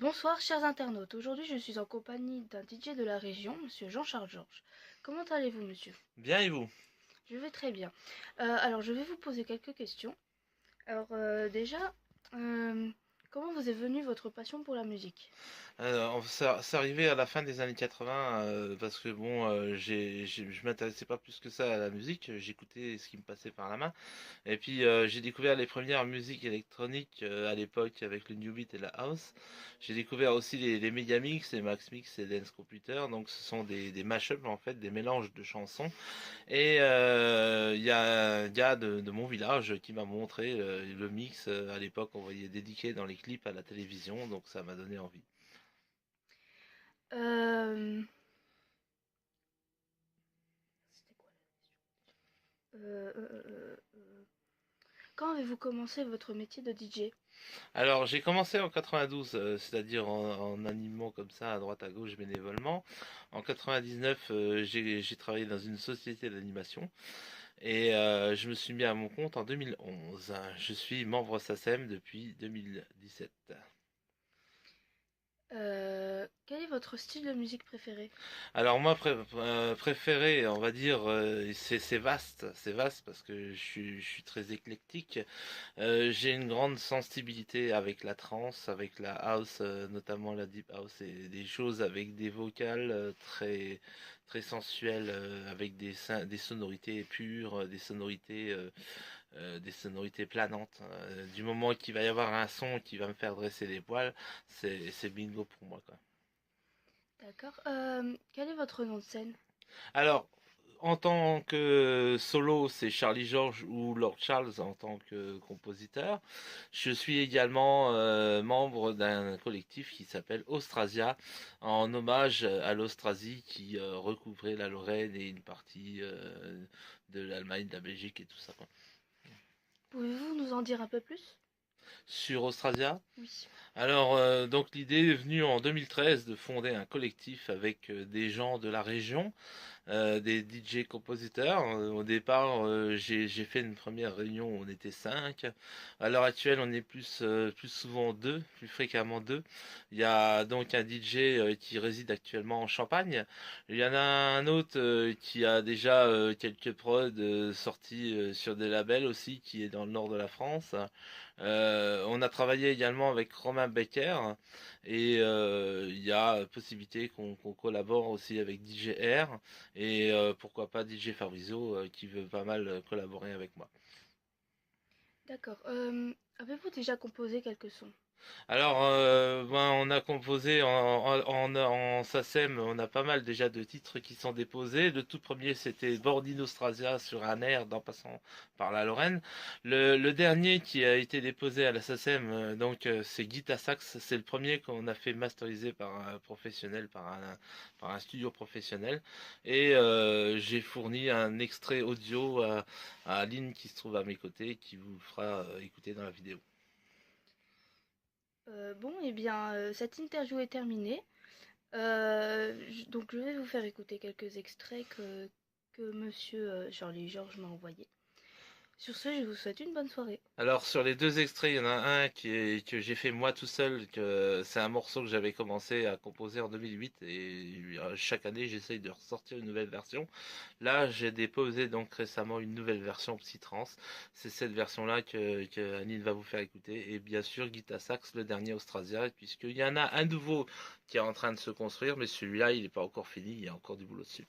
Bonsoir chers internautes, aujourd'hui je suis en compagnie d'un DJ de la région, monsieur Jean-Charles Georges. Comment allez-vous monsieur? Bien et vous? Je vais très bien. Alors je vais vous poser quelques questions. Alors déjà, euh, comment vous est venue votre passion pour la musique? C'est arrivé à la fin des années 80 parce que bon, je m'intéressais pas plus que ça à la musique, j'écoutais ce qui me passait par la main. Et puis j'ai découvert les premières musiques électroniques à l'époque avec le New Beat et la House. J'ai découvert aussi les Megamix, les Max Mix et Dance Computer. Donc ce sont des mashups en fait, des mélanges de chansons. Et il y a un gars de mon village qui m'a montré le mix. À l'époque, on voyait dédié dans les clips à la télévision, donc ça m'a donné envie. Euh, C'était quoi la question? Euh, euh, euh, euh, Quand avez-vous commencé votre métier de DJ? Alors j'ai commencé en 92, c'est-à-dire en animant comme ça à droite à gauche bénévolement. En 99, j'ai travaillé dans une société d'animation et je me suis mis à mon compte en 2011. Je suis membre SACEM depuis 2017. Quel est votre style de musique préféré? Alors moi préféré, on va dire, c'est vaste parce que je suis très éclectique. J'ai une grande sensibilité avec la trance, avec la house, notamment la deep house, et des choses avec des vocales très sensuelles, avec des sonorités pures, des sonorités planantes. Du moment qu'il va y avoir un son qui va me faire dresser les poils, c'est bingo pour moi, quoi. D'accord. Quel est votre nom de scène? Alors, en tant que solo, c'est Charlie George ou Lord Charles en tant que compositeur. Je suis également membre d'un collectif qui s'appelle Austrasia, en hommage à l'Austrasie qui recouvrait la Lorraine et une partie de l'Allemagne, de la Belgique et tout ça, quoi. Pouvez-vous nous en dire un peu plus? Sur Austrasia, Oui. alors, donc l'idée est venue en 2013 de fonder un collectif avec des gens de la région, des DJ compositeurs. Au départ, j'ai fait une première réunion où on était cinq. À l'heure actuelle, on est plus souvent deux, plus fréquemment deux. Il y a donc un DJ qui réside actuellement en Champagne. Il y en a un autre qui a déjà quelques prods sortis sur des labels aussi, qui est dans le nord de la France. On a travaillé également avec Romain Becker et il y a possibilité qu'on collabore aussi avec DJ R et pourquoi pas DJ Fabrizio qui veut pas mal collaborer avec moi. D'accord. Avez-vous déjà composé quelques sons? Alors, ben, on a composé en SACEM, on a pas mal déjà de titres qui sont déposés. Le tout premier, c'était Bordine Austrasia sur un air en passant par la Lorraine. Le dernier qui a été déposé à la SACEM, c'est Guita Sax. C'est le premier qu'on a fait masteriser par un professionnel, par un studio professionnel. Et j'ai fourni un extrait audio à Aline qui se trouve à mes côtés, qui vous fera écouter dans la vidéo. Bon, eh bien, cette interview est terminée. Donc, je vais vous faire écouter quelques extraits que monsieur Charlie Georges m'a envoyés. Sur ce, je vous souhaite une bonne soirée. Alors sur les deux extraits, il y en a un que j'ai fait moi tout seul, que c'est un morceau que j'avais commencé à composer en 2008 et chaque année j'essaye de ressortir une nouvelle version. Là j'ai déposé donc récemment une nouvelle version Psytrance. C'est cette version-là que Anine va vous faire écouter et bien sûr Guitar Sax, le dernier Austrasia, puisqu'il y en a un nouveau qui est en train de se construire, mais celui-là il n'est pas encore fini, il y a encore du boulot dessus.